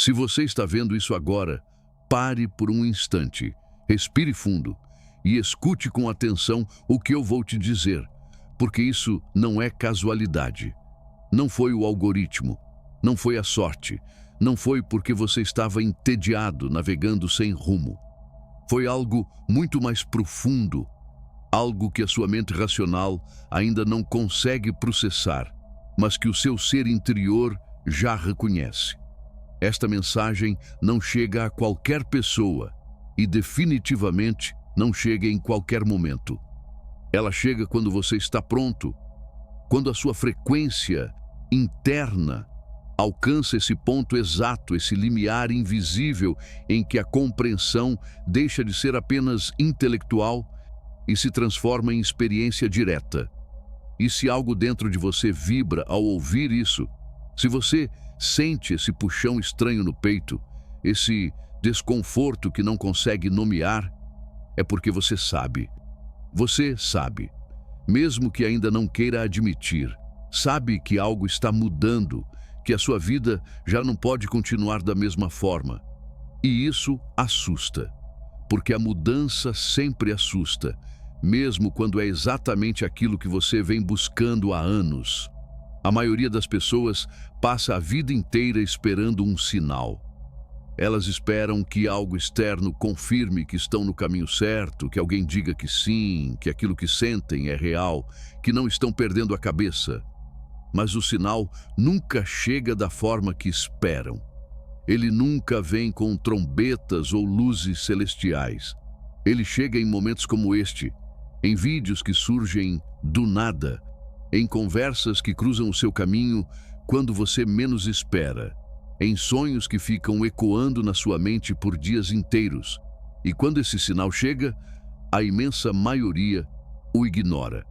Se você está vendo isso agora, pare por um instante, respire fundo e escute com atenção o que eu vou te dizer, porque isso não é casualidade. Não foi o algoritmo, não foi a sorte, não foi porque você estava entediado navegando sem rumo. Foi algo muito mais profundo, algo que a sua mente racional ainda não consegue processar, mas que o seu ser interior já reconhece. Esta mensagem não chega a qualquer pessoa e definitivamente não chega em qualquer momento. Ela chega quando você está pronto, quando a sua frequência interna alcança esse ponto exato, esse limiar invisível em que a compreensão deixa de ser apenas intelectual e se transforma em experiência direta. E se algo dentro de você vibra ao ouvir isso, se você sente esse puxão estranho no peito, esse desconforto que não consegue nomear, é porque você sabe. Você sabe, mesmo que ainda não queira admitir, sabe que algo está mudando, que a sua vida já não pode continuar da mesma forma. E isso assusta, porque a mudança sempre assusta, mesmo quando é exatamente aquilo que você vem buscando há anos. A maioria das pessoas passa a vida inteira esperando um sinal. Elas esperam que algo externo confirme que estão no caminho certo, que alguém diga que sim, que aquilo que sentem é real, que não estão perdendo a cabeça. Mas o sinal nunca chega da forma que esperam. Ele nunca vem com trombetas ou luzes celestiais. Ele chega em momentos como este, em vídeos que surgem do nada, em conversas que cruzam o seu caminho quando você menos espera, em sonhos que ficam ecoando na sua mente por dias inteiros. E quando esse sinal chega, a imensa maioria o ignora.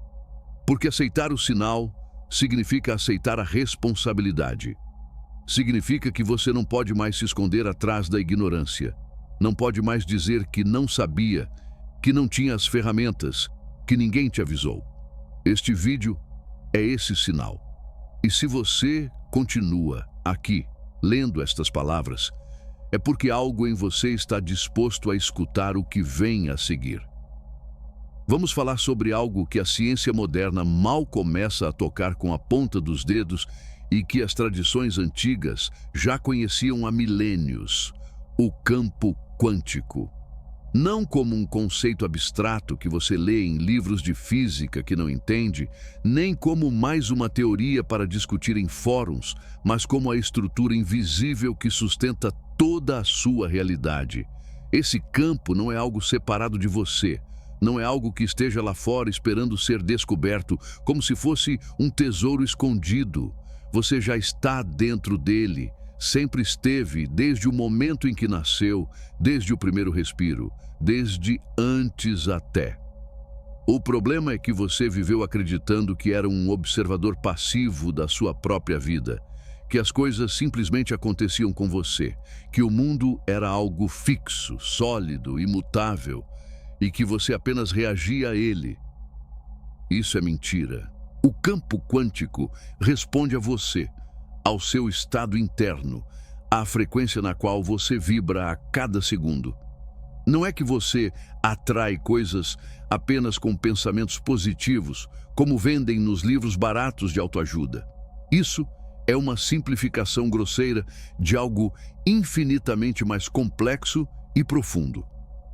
Porque aceitar o sinal significa aceitar a responsabilidade. Significa que você não pode mais se esconder atrás da ignorância. Não pode mais dizer que não sabia, que não tinha as ferramentas, que ninguém te avisou. Este vídeo é esse sinal. E se você continua aqui, lendo estas palavras, é porque algo em você está disposto a escutar o que vem a seguir. Vamos falar sobre algo que a ciência moderna mal começa a tocar com a ponta dos dedos e que as tradições antigas já conheciam há milênios: o campo quântico. Não como um conceito abstrato que você lê em livros de física que não entende, nem como mais uma teoria para discutir em fóruns, mas como a estrutura invisível que sustenta toda a sua realidade. Esse campo não é algo separado de você, não é algo que esteja lá fora esperando ser descoberto, como se fosse um tesouro escondido. Você já está dentro dele. Sempre esteve, desde o momento em que nasceu, desde o primeiro respiro, desde antes até. O problema é que você viveu acreditando que era um observador passivo da sua própria vida, que as coisas simplesmente aconteciam com você, que o mundo era algo fixo, sólido, imutável, e que você apenas reagia a ele. Isso é mentira. O campo quântico responde a você, ao seu estado interno, à frequência na qual você vibra a cada segundo. Não é que você atrai coisas apenas com pensamentos positivos, como vendem nos livros baratos de autoajuda. Isso é uma simplificação grosseira de algo infinitamente mais complexo e profundo.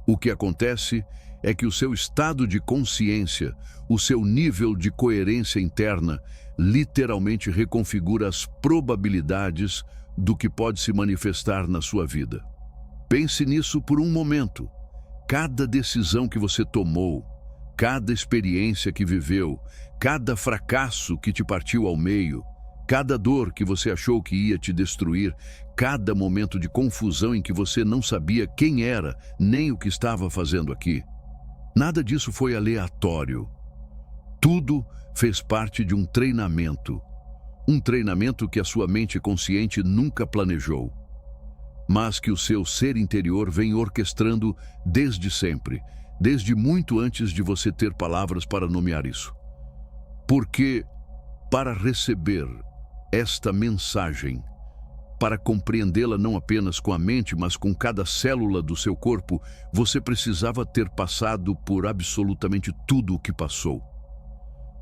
O que acontece é que o seu estado de consciência, o seu nível de coerência interna, literalmente reconfigura as probabilidades do que pode se manifestar na sua vida. Pense nisso por um momento. Cada decisão que você tomou, cada experiência que viveu, cada fracasso que te partiu ao meio, cada dor que você achou que ia te destruir, cada momento de confusão em que você não sabia quem era, nem o que estava fazendo aqui. Nada disso foi aleatório. Tudo fez parte de um treinamento que a sua mente consciente nunca planejou, mas que o seu ser interior vem orquestrando desde sempre, desde muito antes de você ter palavras para nomear isso. Porque, para receber esta mensagem, para compreendê-la não apenas com a mente, mas com cada célula do seu corpo, você precisava ter passado por absolutamente tudo o que passou.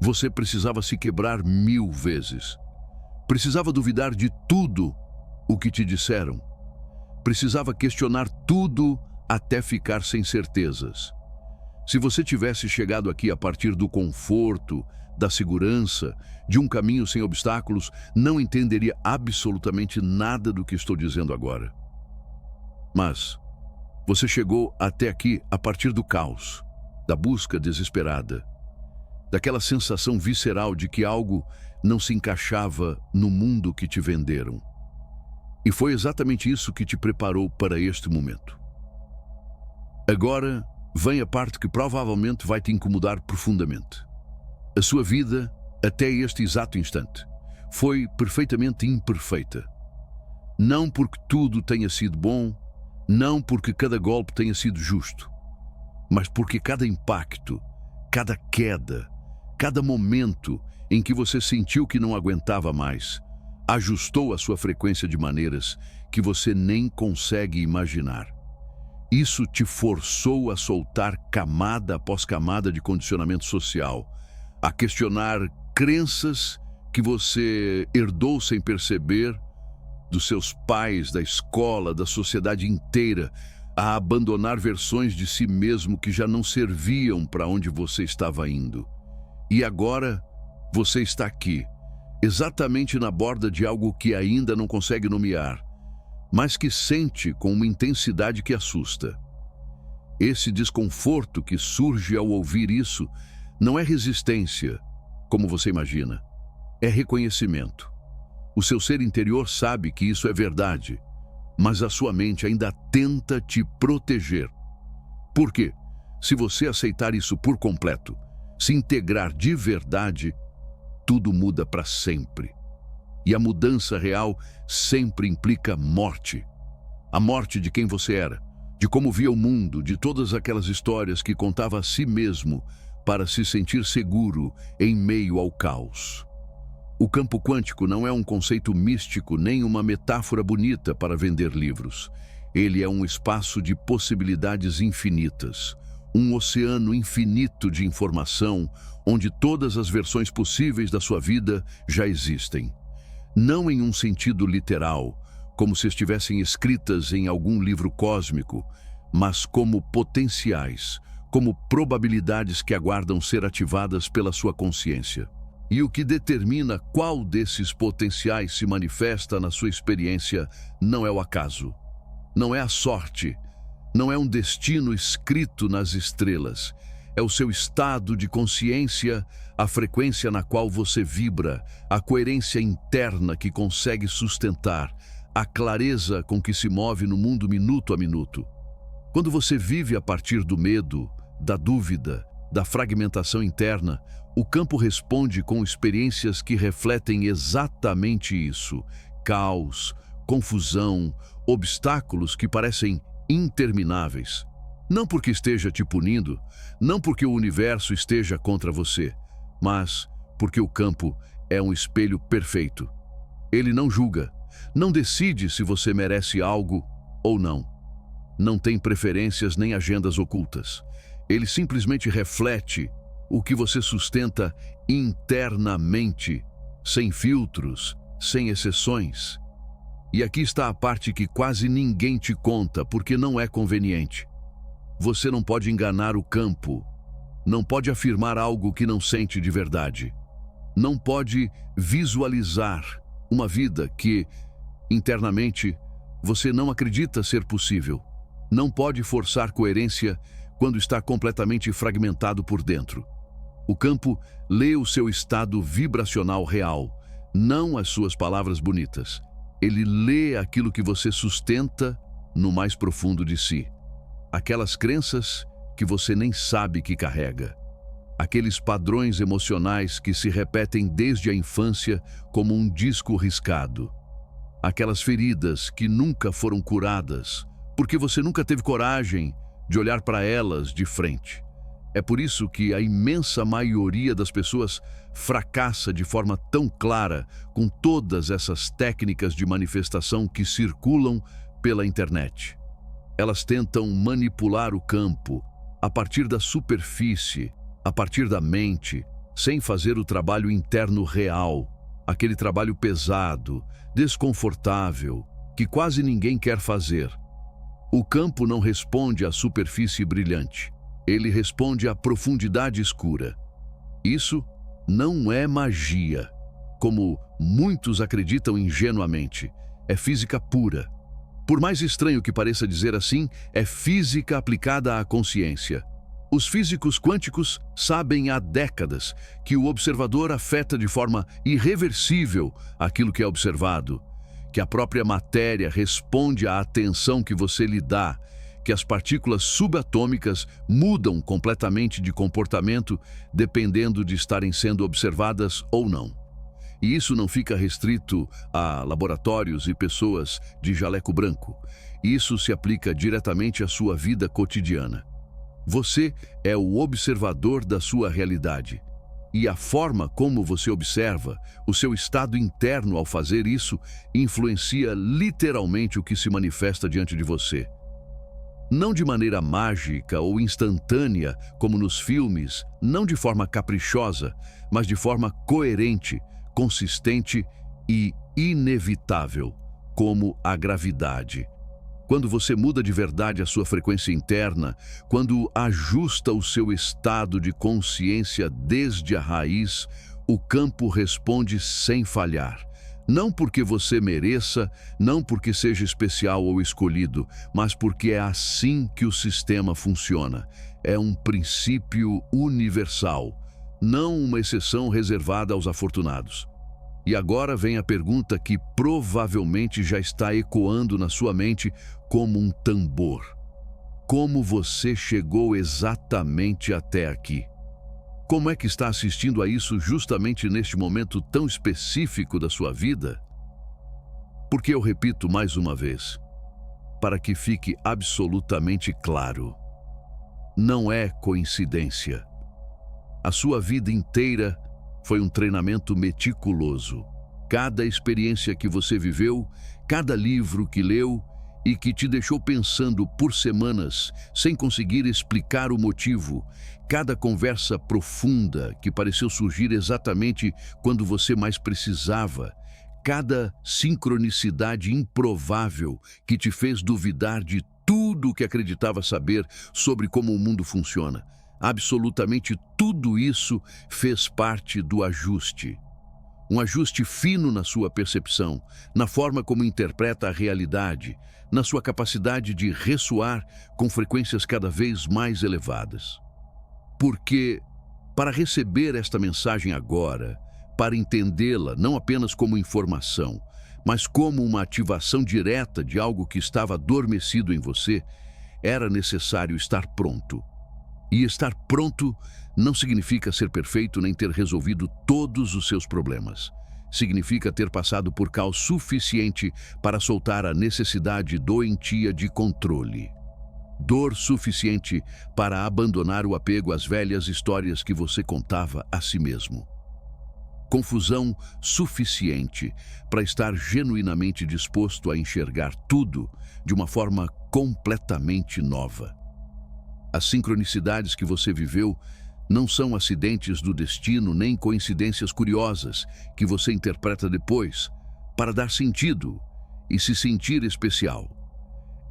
Você precisava se quebrar 1000 vezes. Precisava duvidar de tudo o que te disseram. Precisava questionar tudo até ficar sem certezas. Se você tivesse chegado aqui a partir do conforto, da segurança, de um caminho sem obstáculos, não entenderia absolutamente nada do que estou dizendo agora. Mas você chegou até aqui a partir do caos, da busca desesperada, daquela sensação visceral de que algo não se encaixava no mundo que te venderam. E foi exatamente isso que te preparou para este momento. Agora vem a parte que provavelmente vai te incomodar profundamente. A sua vida, até este exato instante, foi perfeitamente imperfeita. Não porque tudo tenha sido bom, não porque cada golpe tenha sido justo, mas porque cada impacto, cada queda, cada momento em que você sentiu que não aguentava mais, ajustou a sua frequência de maneiras que você nem consegue imaginar. Isso te forçou a soltar camada após camada de condicionamento social, a questionar crenças que você herdou sem perceber dos seus pais, da escola, da sociedade inteira, a abandonar versões de si mesmo que já não serviam para onde você estava indo. E agora você está aqui, exatamente na borda de algo que ainda não consegue nomear, mas que sente com uma intensidade que assusta. Esse desconforto que surge ao ouvir isso não é resistência, como você imagina. É reconhecimento. O seu ser interior sabe que isso é verdade, mas a sua mente ainda tenta te proteger. Por quê? Se você aceitar isso por completo, se integrar de verdade, tudo muda para sempre. E a mudança real sempre implica morte. A morte de quem você era, de como via o mundo, de todas aquelas histórias que contava a si mesmo para se sentir seguro em meio ao caos. O campo quântico não é um conceito místico nem uma metáfora bonita para vender livros. Ele é um espaço de possibilidades infinitas, um oceano infinito de informação, onde todas as versões possíveis da sua vida já existem. Não em um sentido literal, como se estivessem escritas em algum livro cósmico, mas como potenciais, como probabilidades que aguardam ser ativadas pela sua consciência. E o que determina qual desses potenciais se manifesta na sua experiência não é o acaso, não é a sorte, não é um destino escrito nas estrelas. É o seu estado de consciência, a frequência na qual você vibra, a coerência interna que consegue sustentar, a clareza com que se move no mundo minuto a minuto. Quando você vive a partir do medo, da dúvida, da fragmentação interna, o campo responde com experiências que refletem exatamente isso: caos, confusão, obstáculos que parecem intermináveis. Não porque esteja te punindo, não porque o universo esteja contra você, mas porque o campo é um espelho perfeito. Ele não julga, não decide se você merece algo ou não. Não tem preferências nem agendas ocultas. Ele simplesmente reflete o que você sustenta internamente, sem filtros, sem exceções. E aqui está a parte que quase ninguém te conta porque não é conveniente. Você não pode enganar o campo, não pode afirmar algo que não sente de verdade. Não pode visualizar uma vida que, internamente, você não acredita ser possível. Não pode forçar coerência quando está completamente fragmentado por dentro. O campo lê o seu estado vibracional real, não as suas palavras bonitas. Ele lê aquilo que você sustenta no mais profundo de si. Aquelas crenças que você nem sabe que carrega. Aqueles padrões emocionais que se repetem desde a infância como um disco riscado. Aquelas feridas que nunca foram curadas, porque você nunca teve coragem de olhar para elas de frente. É por isso que a imensa maioria das pessoas fracassa de forma tão clara com todas essas técnicas de manifestação que circulam pela internet. Elas tentam manipular o campo a partir da superfície, a partir da mente, sem fazer o trabalho interno real, aquele trabalho pesado, desconfortável, que quase ninguém quer fazer. O campo não responde à superfície brilhante. Ele responde à profundidade escura. Isso não é magia, como muitos acreditam ingenuamente. É física pura. Por mais estranho que pareça dizer assim, é física aplicada à consciência. Os físicos quânticos sabem há décadas que o observador afeta de forma irreversível aquilo que é observado, que a própria matéria responde à atenção que você lhe dá, que as partículas subatômicas mudam completamente de comportamento dependendo de estarem sendo observadas ou não. E isso não fica restrito a laboratórios e pessoas de jaleco branco. Isso se aplica diretamente à sua vida cotidiana. Você é o observador da sua realidade. E a forma como você observa, o seu estado interno ao fazer isso, influencia literalmente o que se manifesta diante de você. Não de maneira mágica ou instantânea, como nos filmes, não de forma caprichosa, mas de forma coerente, consistente e inevitável, como a gravidade. Quando você muda de verdade a sua frequência interna, quando ajusta o seu estado de consciência desde a raiz, o campo responde sem falhar. Não porque você mereça, não porque seja especial ou escolhido, mas porque é assim que o sistema funciona. É um princípio universal, não uma exceção reservada aos afortunados. E agora vem a pergunta que provavelmente já está ecoando na sua mente como um tambor. Como você chegou exatamente até aqui? Como é que está assistindo a isso justamente neste momento tão específico da sua vida? Porque eu repito mais uma vez, para que fique absolutamente claro, não é coincidência. A sua vida inteira foi um treinamento meticuloso. Cada experiência que você viveu, cada livro que leu e que te deixou pensando por semanas sem conseguir explicar o motivo, cada conversa profunda que pareceu surgir exatamente quando você mais precisava, cada sincronicidade improvável que te fez duvidar de tudo o que acreditava saber sobre como o mundo funciona. Absolutamente tudo isso fez parte do ajuste. Um ajuste fino na sua percepção, na forma como interpreta a realidade, na sua capacidade de ressoar com frequências cada vez mais elevadas. Porque, para receber esta mensagem agora, para entendê-la não apenas como informação, mas como uma ativação direta de algo que estava adormecido em você, era necessário estar pronto. E estar pronto não significa ser perfeito nem ter resolvido todos os seus problemas. Significa ter passado por caos suficiente para soltar a necessidade doentia de controle. Dor suficiente para abandonar o apego às velhas histórias que você contava a si mesmo. Confusão suficiente para estar genuinamente disposto a enxergar tudo de uma forma completamente nova. As sincronicidades que você viveu não são acidentes do destino nem coincidências curiosas que você interpreta depois para dar sentido e se sentir especial.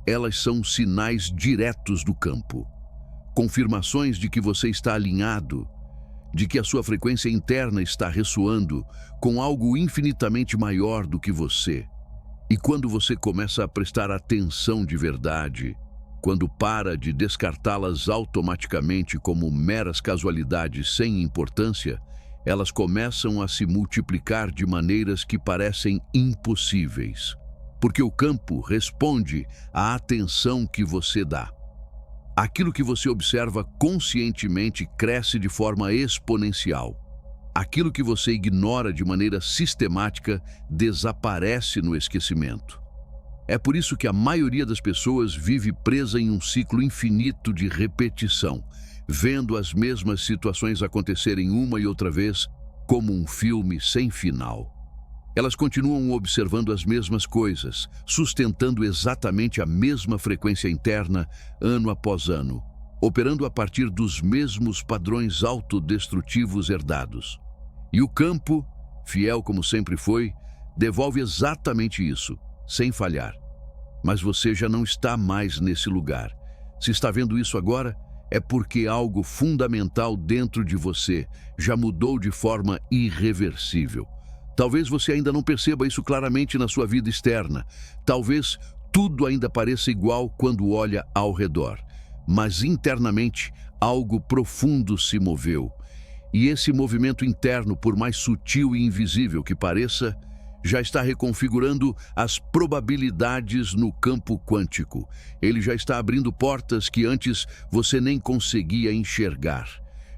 Elas são sinais diretos do campo, confirmações de que você está alinhado, de que a sua frequência interna está ressoando com algo infinitamente maior do que você. E quando você começa a prestar atenção de verdade, quando para de descartá-las automaticamente como meras casualidades sem importância, elas começam a se multiplicar de maneiras que parecem impossíveis. Porque o campo responde à atenção que você dá. Aquilo que você observa conscientemente cresce de forma exponencial. Aquilo que você ignora de maneira sistemática desaparece no esquecimento. É por isso que a maioria das pessoas vive presa em um ciclo infinito de repetição, vendo as mesmas situações acontecerem uma e outra vez, como um filme sem final. Elas continuam observando as mesmas coisas, sustentando exatamente a mesma frequência interna, ano após ano, operando a partir dos mesmos padrões autodestrutivos herdados. E o campo, fiel como sempre foi, devolve exatamente isso, sem falhar. Mas você já não está mais nesse lugar. Se está vendo isso agora, é porque algo fundamental dentro de você já mudou de forma irreversível. Talvez você ainda não perceba isso claramente na sua vida externa. Talvez tudo ainda pareça igual quando olha ao redor. Mas internamente, algo profundo se moveu. E esse movimento interno, por mais sutil e invisível que pareça, já está reconfigurando as probabilidades no campo quântico. Ele já está abrindo portas que antes você nem conseguia enxergar.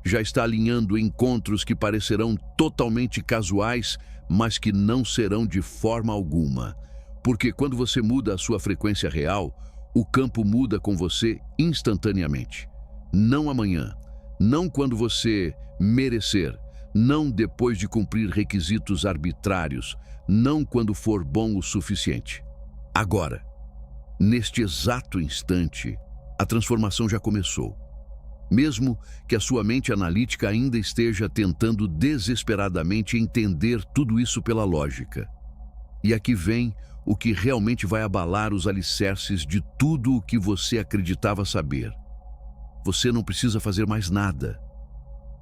Já está alinhando encontros que parecerão totalmente casuais, mas que não serão de forma alguma. Porque quando você muda a sua frequência real, o campo muda com você instantaneamente. Não amanhã, não quando você merecer, não depois de cumprir requisitos arbitrários, não quando for bom o suficiente. Agora, neste exato instante, a transformação já começou. Mesmo que a sua mente analítica ainda esteja tentando desesperadamente entender tudo isso pela lógica. E aqui vem o que realmente vai abalar os alicerces de tudo o que você acreditava saber. Você não precisa fazer mais nada.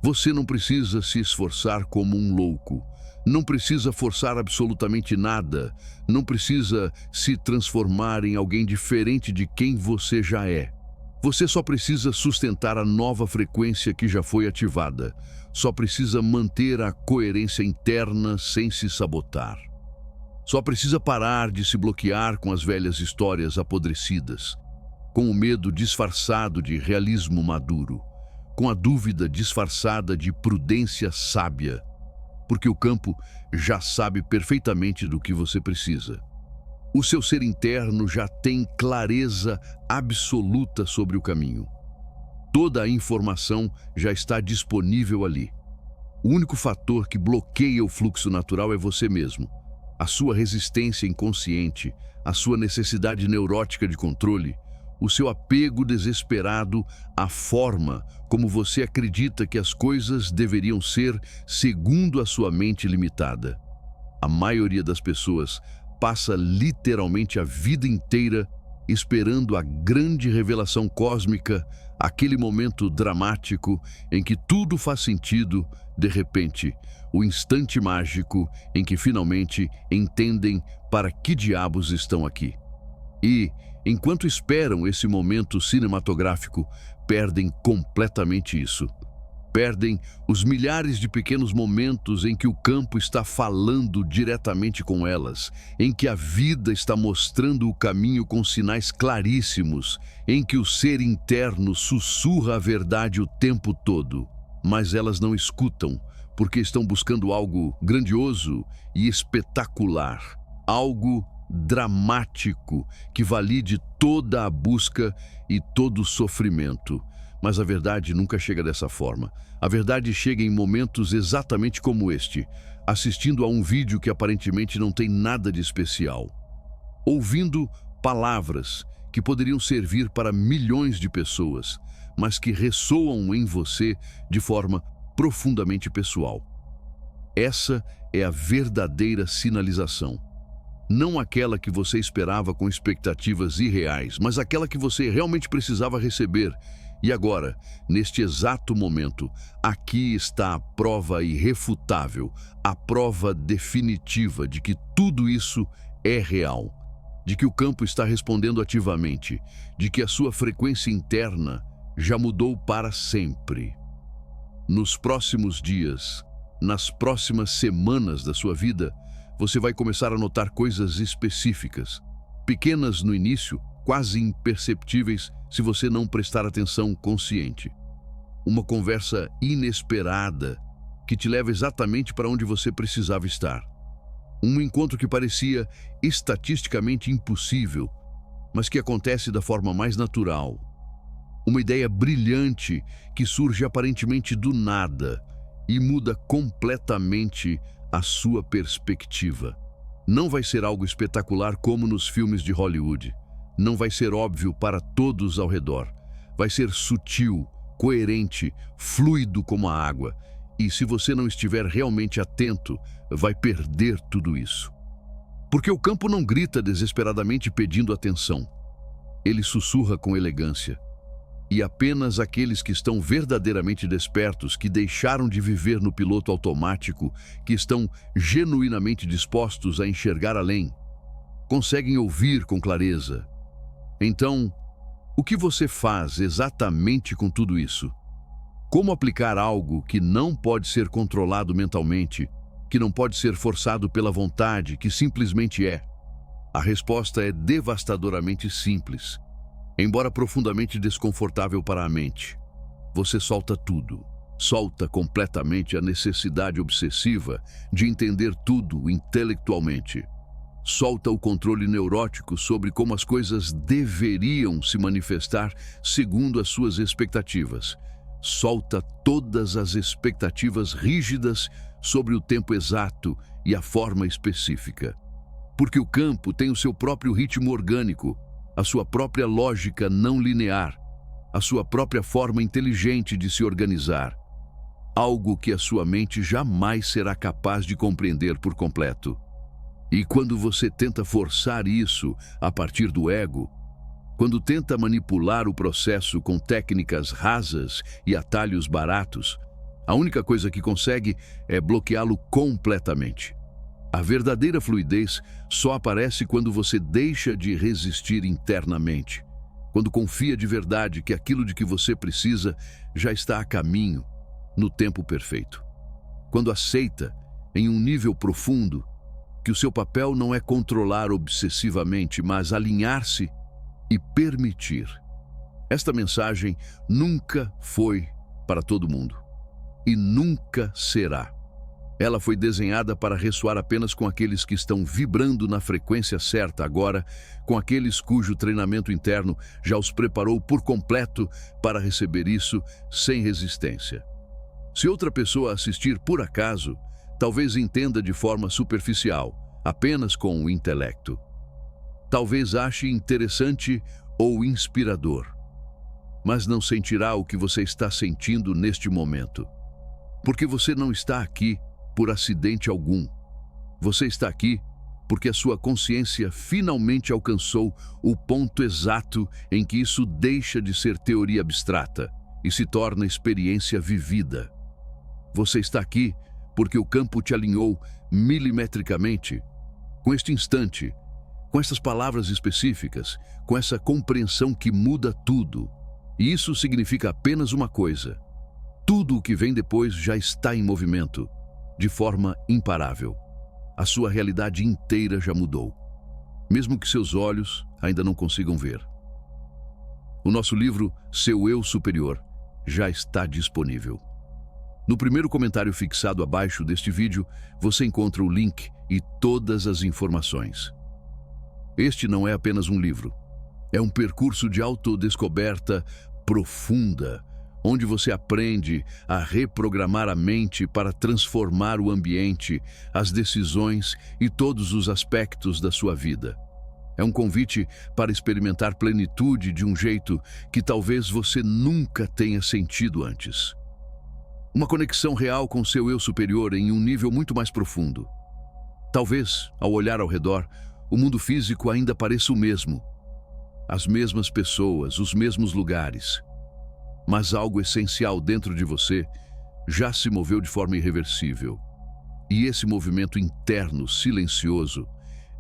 Você não precisa se esforçar como um louco. Não precisa forçar absolutamente nada. Não precisa se transformar em alguém diferente de quem você já é. Você só precisa sustentar a nova frequência que já foi ativada. Só precisa manter a coerência interna sem se sabotar. Só precisa parar de se bloquear com as velhas histórias apodrecidas, com o medo disfarçado de realismo maduro, com a dúvida disfarçada de prudência sábia, porque o campo já sabe perfeitamente do que você precisa. O seu ser interno já tem clareza absoluta sobre o caminho. Toda a informação já está disponível ali. O único fator que bloqueia o fluxo natural é você mesmo. A sua resistência inconsciente, a sua necessidade neurótica de controle, o seu apego desesperado à forma como você acredita que as coisas deveriam ser segundo a sua mente limitada. A maioria das pessoas passa literalmente a vida inteira esperando a grande revelação cósmica, aquele momento dramático em que tudo faz sentido, de repente, o instante mágico em que finalmente entendem para que diabos estão aqui. E, enquanto esperam esse momento cinematográfico, perdem completamente isso. Perdem os milhares de pequenos momentos em que o campo está falando diretamente com elas, em que a vida está mostrando o caminho com sinais claríssimos, em que o ser interno sussurra a verdade o tempo todo. Mas elas não escutam, porque estão buscando algo grandioso e espetacular, algo dramático que valide toda a busca e todo o sofrimento. Mas a verdade nunca chega dessa forma. A verdade chega em momentos exatamente como este, assistindo a um vídeo que aparentemente não tem nada de especial, ouvindo palavras que poderiam servir para milhões de pessoas, mas que ressoam em você de forma profundamente pessoal. Essa é a verdadeira sinalização. Não aquela que você esperava com expectativas irreais, mas aquela que você realmente precisava receber. E agora, neste exato momento, aqui está a prova irrefutável, a prova definitiva de que tudo isso é real, de que o campo está respondendo ativamente, de que a sua frequência interna já mudou para sempre. Nos próximos dias, nas próximas semanas da sua vida, você vai começar a notar coisas específicas, pequenas no início, quase imperceptíveis se você não prestar atenção consciente. Uma conversa inesperada que te leva exatamente para onde você precisava estar. Um encontro que parecia estatisticamente impossível, mas que acontece da forma mais natural. Uma ideia brilhante que surge aparentemente do nada e muda completamente a sua perspectiva. Não vai ser algo espetacular como nos filmes de Hollywood. Não vai ser óbvio para todos ao redor. Vai ser sutil, coerente, fluido como a água. E se você não estiver realmente atento, vai perder tudo isso. Porque o campo não grita desesperadamente pedindo atenção. Ele sussurra com elegância. E apenas aqueles que estão verdadeiramente despertos, que deixaram de viver no piloto automático, que estão genuinamente dispostos a enxergar além, conseguem ouvir com clareza. Então, o que você faz exatamente com tudo isso? Como aplicar algo que não pode ser controlado mentalmente, que não pode ser forçado pela vontade, que simplesmente é? A resposta é devastadoramente simples. Embora profundamente desconfortável para a mente, você solta tudo. Solta completamente a necessidade obsessiva de entender tudo intelectualmente. Solta o controle neurótico sobre como as coisas deveriam se manifestar segundo as suas expectativas. Solta todas as expectativas rígidas sobre o tempo exato e a forma específica. Porque o campo tem o seu próprio ritmo orgânico, a sua própria lógica não linear, a sua própria forma inteligente de se organizar. Algo que a sua mente jamais será capaz de compreender por completo. E quando você tenta forçar isso a partir do ego, quando tenta manipular o processo com técnicas rasas e atalhos baratos, a única coisa que consegue é bloqueá-lo completamente. A verdadeira fluidez só aparece quando você deixa de resistir internamente, quando confia de verdade que aquilo de que você precisa já está a caminho, no tempo perfeito. Quando aceita, em um nível profundo, que o seu papel não é controlar obsessivamente, mas alinhar-se e permitir. Esta mensagem nunca foi para todo mundo e nunca será. Ela foi desenhada para ressoar apenas com aqueles que estão vibrando na frequência certa agora, com aqueles cujo treinamento interno já os preparou por completo para receber isso sem resistência. Se outra pessoa assistir por acaso, talvez entenda de forma superficial, apenas com o intelecto. Talvez ache interessante ou inspirador, mas não sentirá o que você está sentindo neste momento. Porque você não está aqui por acidente algum. Você está aqui porque a sua consciência finalmente alcançou o ponto exato em que isso deixa de ser teoria abstrata e se torna experiência vivida. Você está aqui porque o campo te alinhou milimetricamente, com este instante, com essas palavras específicas, com essa compreensão que muda tudo. E isso significa apenas uma coisa: tudo o que vem depois já está em movimento, de forma imparável. A sua realidade inteira já mudou, mesmo que seus olhos ainda não consigam ver. O nosso livro, Seu Eu Superior, já está disponível. No primeiro comentário fixado abaixo deste vídeo, você encontra o link e todas as informações. Este não é apenas um livro, é um percurso de autodescoberta profunda, onde você aprende a reprogramar a mente para transformar o ambiente, as decisões e todos os aspectos da sua vida. É um convite para experimentar plenitude de um jeito que talvez você nunca tenha sentido antes. Uma conexão real com seu eu superior em um nível muito mais profundo. Talvez, ao olhar ao redor, o mundo físico ainda pareça o mesmo. As mesmas pessoas, os mesmos lugares. Mas algo essencial dentro de você já se moveu de forma irreversível. E esse movimento interno, silencioso,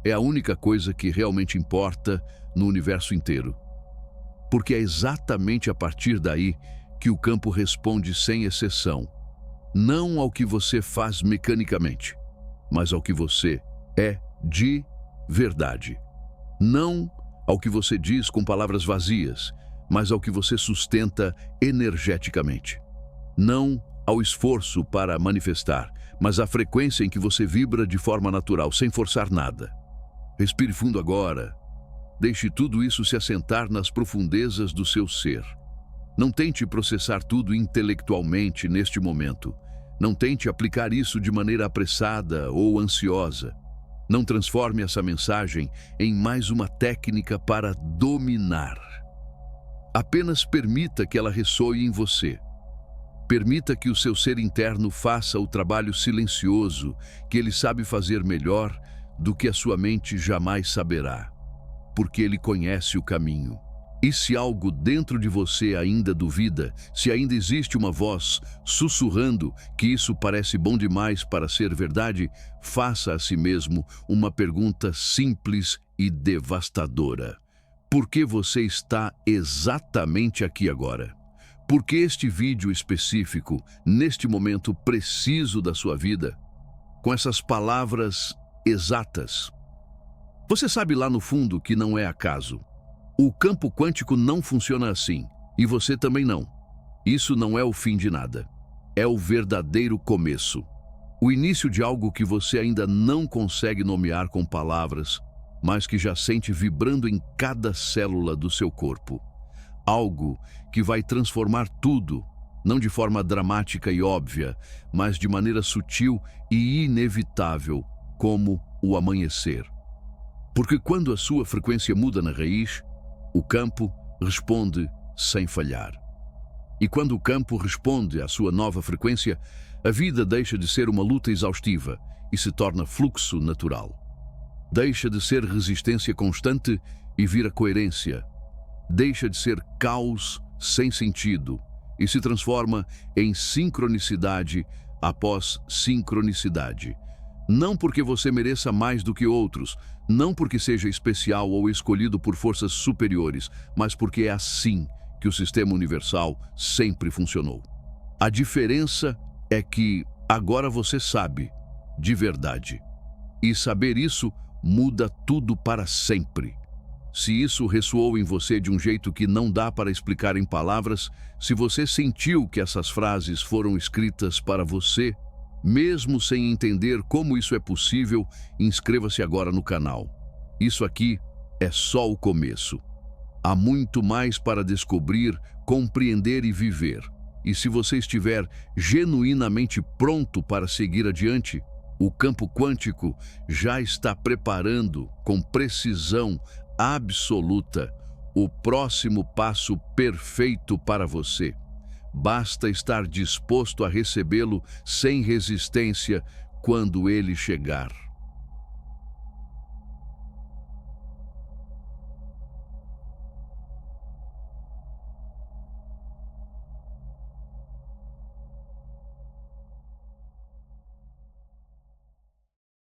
é a única coisa que realmente importa no universo inteiro. Porque é exatamente a partir daí que o campo responde sem exceção. Não ao que você faz mecanicamente, mas ao que você é de verdade. Não ao que você diz com palavras vazias, mas ao que você sustenta energeticamente. Não ao esforço para manifestar, mas à frequência em que você vibra de forma natural, sem forçar nada. Respire fundo agora. Deixe tudo isso se assentar nas profundezas do seu ser. Não tente processar tudo intelectualmente neste momento. Não tente aplicar isso de maneira apressada ou ansiosa. Não transforme essa mensagem em mais uma técnica para dominar. Apenas permita que ela ressoe em você. Permita que o seu ser interno faça o trabalho silencioso que ele sabe fazer melhor do que a sua mente jamais saberá, porque ele conhece o caminho. E se algo dentro de você ainda duvida, se ainda existe uma voz sussurrando que isso parece bom demais para ser verdade, faça a si mesmo uma pergunta simples e devastadora. Por que você está exatamente aqui agora? Por que este vídeo específico, neste momento preciso da sua vida, com essas palavras exatas? Você sabe lá no fundo que não é acaso. O campo quântico não funciona assim, e você também não. Isso não é o fim de nada. É o verdadeiro começo. O início de algo que você ainda não consegue nomear com palavras, mas que já sente vibrando em cada célula do seu corpo. Algo que vai transformar tudo, não de forma dramática e óbvia, mas de maneira sutil e inevitável, como o amanhecer. Porque quando a sua frequência muda na raiz, o campo responde sem falhar. E quando o campo responde à sua nova frequência, a vida deixa de ser uma luta exaustiva e se torna fluxo natural. Deixa de ser resistência constante e vira coerência. Deixa de ser caos sem sentido e se transforma em sincronicidade após sincronicidade. Não porque você mereça mais do que outros, não porque seja especial ou escolhido por forças superiores, mas porque é assim que o sistema universal sempre funcionou. A diferença é que agora você sabe, de verdade. E saber isso muda tudo para sempre. Se isso ressoou em você de um jeito que não dá para explicar em palavras, se você sentiu que essas frases foram escritas para você, mesmo sem entender como isso é possível, inscreva-se agora no canal. Isso aqui é só o começo. Há muito mais para descobrir, compreender e viver. E se você estiver genuinamente pronto para seguir adiante, o campo quântico já está preparando, com precisão absoluta, o próximo passo perfeito para você. Basta estar disposto a recebê-lo sem resistência quando ele chegar.